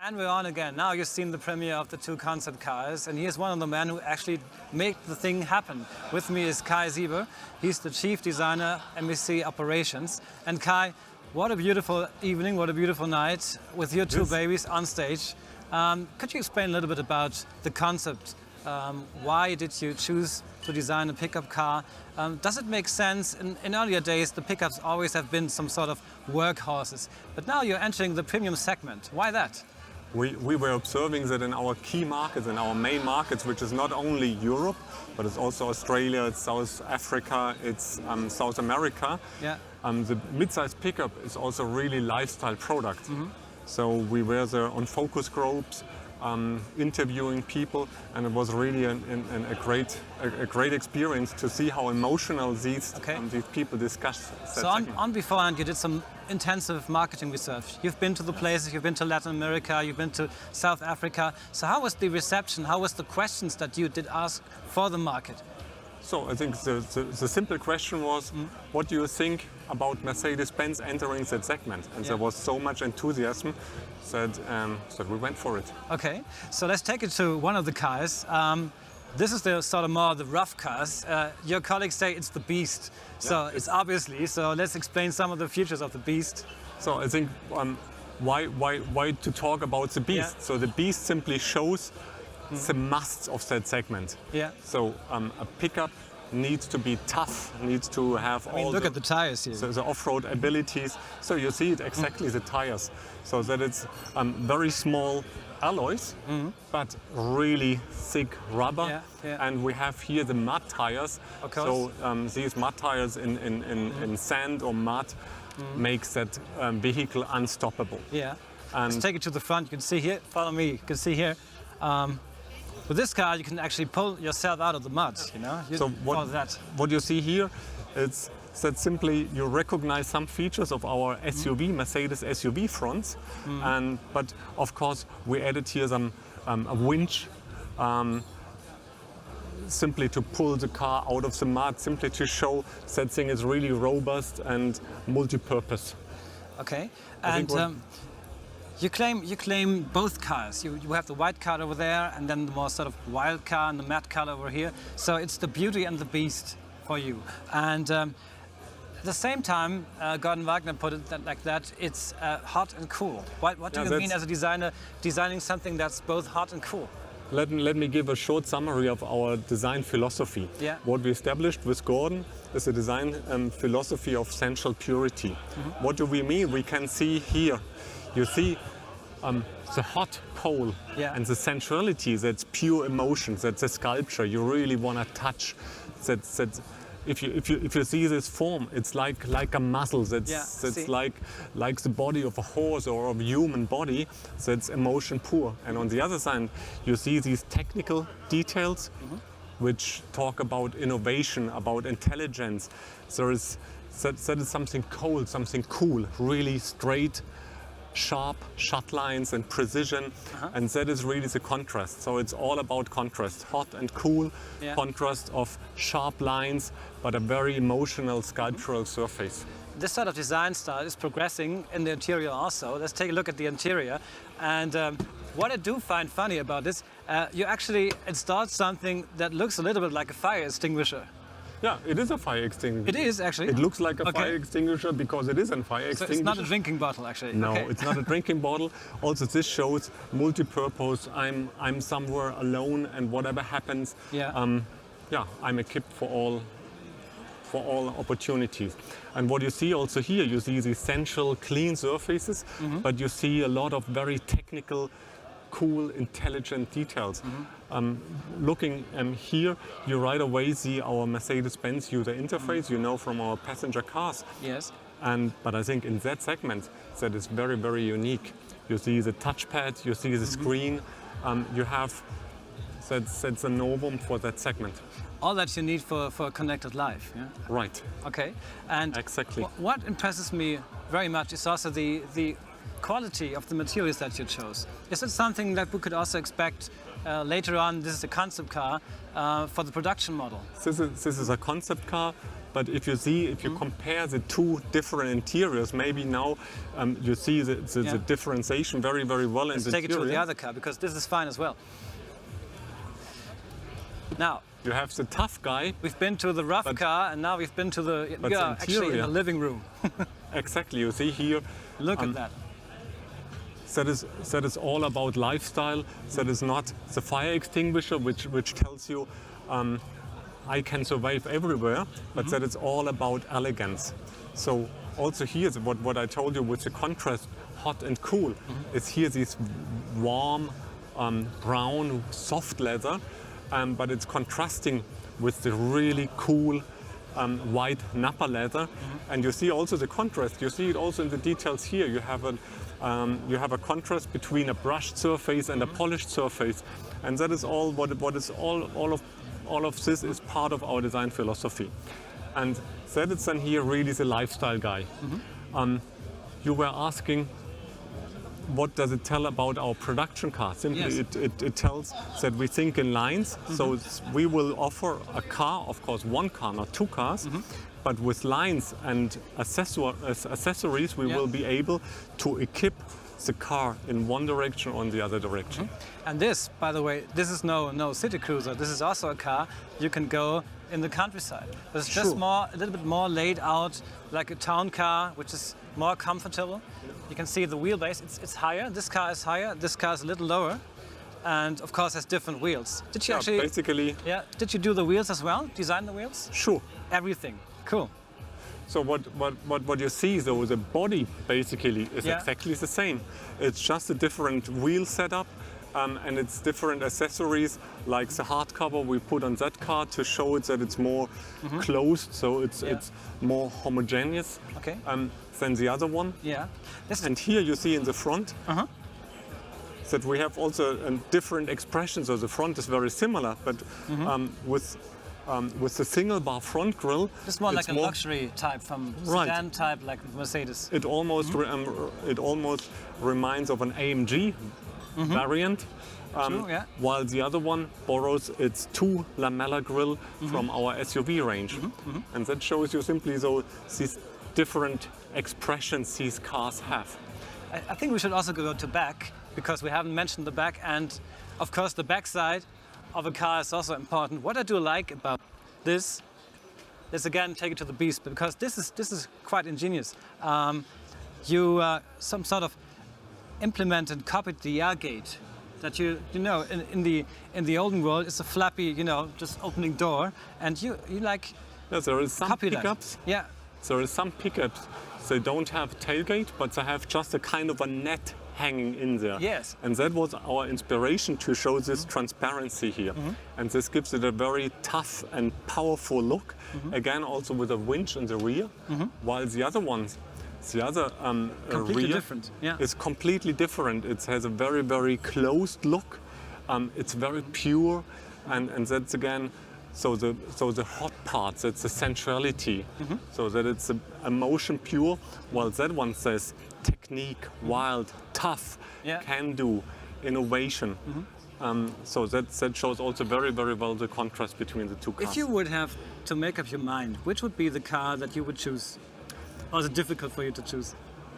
And we're on again. Now you've seen the premiere of the two concept cars, and here's one of the men who actually made the thing happen. With me is Kai Sieber. He's the chief designer, MEC Operations. And Kai, what a beautiful evening, what a beautiful night with your two babies on stage. Could you explain a little bit about the concept? Why did you choose to design a pickup car? Does it make sense? In earlier days, the pickups always have been some sort of workhorses, but now you're entering the premium segment. Why that? We were observing that in our key markets, in our main markets, which is not only Europe, but it's also Australia, it's South Africa, it's South America. Yeah. The mid-size pickup is also really lifestyle product. So we were there on focus groups, interviewing people, and it was really a great experience to see how emotional these people discuss. So on beforehand, you did some intensive marketing research. You've been to the places, you've been to Latin America, you've been to South Africa. So how was the reception? How was the questions that you did ask for the market? So I think the simple question was, what do you think about Mercedes-Benz entering that segment? And there was so much enthusiasm that we went for it. Okay, so let's take it to one of the cars. This is the sort of more the rough cars. Your colleagues say it's the Beast. So it's obviously, so let's explain some of the features of the Beast. So I think why to talk about the Beast? Yeah. So the Beast simply shows the musts of that segment. Yeah. So a pickup needs to be tough, needs to have look at the tires here. So the off-road abilities. So you see it exactly the tires. So that it's very small alloys, but really thick rubber. And we have here the mud tires. So these mud tires in sand or mud makes that vehicle unstoppable. Yeah. Let's take it to the front. You can see here, follow me, you can see here. With this car, you can actually pull yourself out of the mud, you know? So what you see here, it's that simply you recognize some features of our SUV, Mercedes SUV fronts, but of course we added here some a winch, simply to pull the car out of the mud, simply to show that thing is really robust and multi-purpose. Okay, and you claim both cars. You have the white car over there, and then the more sort of wild car and the matte color over here. So it's the beauty and the beast for you. And at the same time, Gordon Wagner put it like that. It's hot and cool. What do you mean as a designer designing something that's both hot and cool? Let me give a short summary of our design philosophy. Yeah. What we established with Gordon is a design philosophy of sensual purity. What do we mean? We can see here. You see the hot pole and the sensuality, that's pure emotion, that's a sculpture you really want to touch. That's if you see this form, it's like a muscle, that's like the body of a horse or of a human body, that's emotion pure. And on the other side, you see these technical details which talk about innovation, about intelligence. That is something cold, something cool, really straight, sharp shut lines and precision, and that is really the contrast. So it's all about contrast, hot and cool, contrast of sharp lines, but a very emotional sculptural surface. This sort of design style is progressing in the interior also. Let's take a look at the interior. And what I do find funny about this, you actually installed something that looks a little bit like a fire extinguisher. Yeah, it is a fire extinguisher. It is, actually. It looks like a fire extinguisher because it is a fire extinguisher. So it's not a drinking bottle, actually? No, it's not a drinking bottle. Also, this shows multi-purpose. I'm somewhere alone, and whatever happens, I'm equipped for all opportunities. And what you see also here, you see the essential clean surfaces, but you see a lot of very technical, cool, intelligent details. Looking here, you right away see our Mercedes-Benz user interface, you know, from our passenger cars. Yes. But I think in that segment, that is very, very unique. You see the touchpad, you see the screen, you have, that's a novum for that segment. All that you need for a connected life, yeah? Right. Okay. And exactly. What impresses me very much is also the quality of the materials that you chose. Is it something that we could also expect later on? This is a concept car for the production model. This is a concept car But if you compare the two different interiors, maybe now you see the differentiation very, very well in the interior. Let's take it to the other car, because this is fine as well. Now, you have the tough guy. We've been to the rough car, and now we've been to the, actually in the living room. Exactly, you see here. Look at that. That is all about lifestyle. That is not the fire extinguisher, which tells you I can survive everywhere, but that is all about elegance. So also here, what I told you with the contrast, hot and cool, is here this warm brown soft leather, but it's contrasting with the really cool white Napa leather. And you see also the contrast. You see it also in the details here. You have a contrast between a brushed surface and a polished surface, and that is all. What is all of this is part of our design philosophy, and that is then here really the lifestyle guy. You were asking, what does it tell about our production car? Simply, it tells that we think in lines. So we will offer a car, of course, one car, not two cars, but with lines and accessories, we will be able to equip the car in one direction or in the other direction. And this, by the way, this is no city cruiser. This is also a car you can go in the countryside. But it's just a little bit more laid out like a town car, which is more comfortable. You can see the wheelbase. It's higher. This car is higher. This car is a little lower, and of course has different wheels. Did you actually? Basically. Yeah. Did you do the wheels as well? Design the wheels? Sure. Everything. Cool. So what you see, though, the body basically is exactly the same. It's just a different wheel setup, and it's different accessories, like the hardcover we put on that car to show it that it's more closed, so it's more homogeneous than the other one. Yeah. And here you see in the front that we have also different expressions. So the front is very similar, but with the single bar front grille, it's more like a luxury type, from sedan type, like Mercedes. It almost reminds of an AMG variant, while the other one borrows its two lamella grille from our SUV range, and that shows you simply these different expressions these cars have. I think we should also go to back, because we haven't mentioned the back, and of course the back side of a car is also important. What I do like about this, let's again take it to the beast, because this is quite ingenious. You some sort of implemented, copied the air gate that you know in the olden world it's a flappy, just opening door, and you like. Yes, there is some pickups. Yeah. There is some pickups. They don't have tailgate, but they have just a kind of a net hanging in there. Yes. And that was our inspiration to show this transparency here. And this gives it a very tough and powerful look. Again, also with a winch in the rear, while the other ones, the other rear is completely different. It has a very, very closed look. It's very pure, and that's again, so the hot parts, it's the sensuality, so that it's emotion pure, while that one says technique, wild, tough, can do, innovation. So that shows also very, very well the contrast between the two cars. If you would have to make up your mind, which would be the car that you would choose? Or is it difficult for you to choose?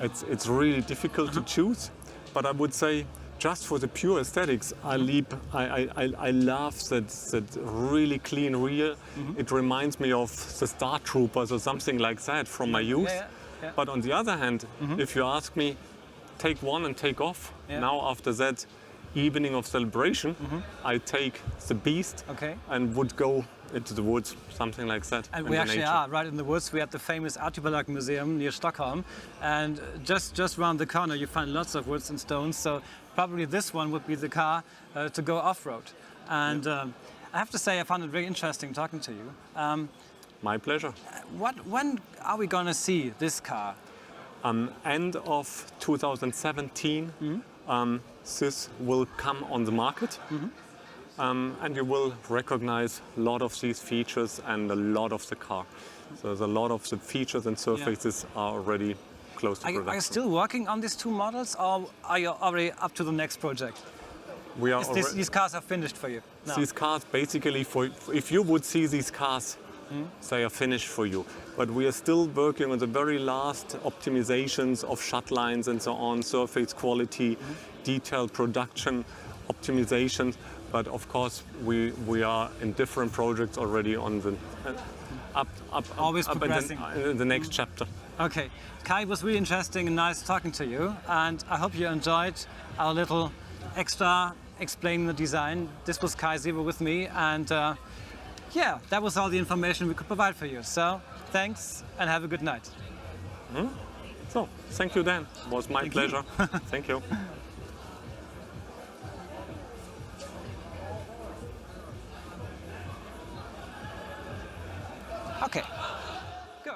It's really difficult to choose, but I would say, just for the pure aesthetics, I love that really clean rear. It reminds me of the Star Troopers or something like that from my youth. But on the other hand, if you ask me, take one and take off. Now after that evening of celebration, I take the beast and would go into the woods, something like that. And we actually are right in the woods. We have the famous Artibalag Museum near Stockholm, and just around the corner you find lots of woods and stones. So probably this one would be the car to go off-road. And I have to say, I found it very interesting talking to you. My pleasure. When are we going to see this car? End of 2017, this will come on the market. And you will recognize a lot of these features and a lot of the car. So there's a lot of the features and surfaces are already close to production. Are you still working on these two models, or are you already up to the next project? We are these cars are finished for you now? These cars basically, if you would see these cars they are finished for you. But we are still working on the very last optimizations of shut lines and so on, surface quality, detailed production optimizations. But of course, we are in different projects already on the Always progressing. In the next chapter. Okay, Kai, it was really interesting and nice talking to you, and I hope you enjoyed our little extra explaining the design. This was Kai Sieber with me, and yeah, that was all the information we could provide for you. So thanks and have a good night. So, thank you, Dan. It was my pleasure. Thank you. Okay, good.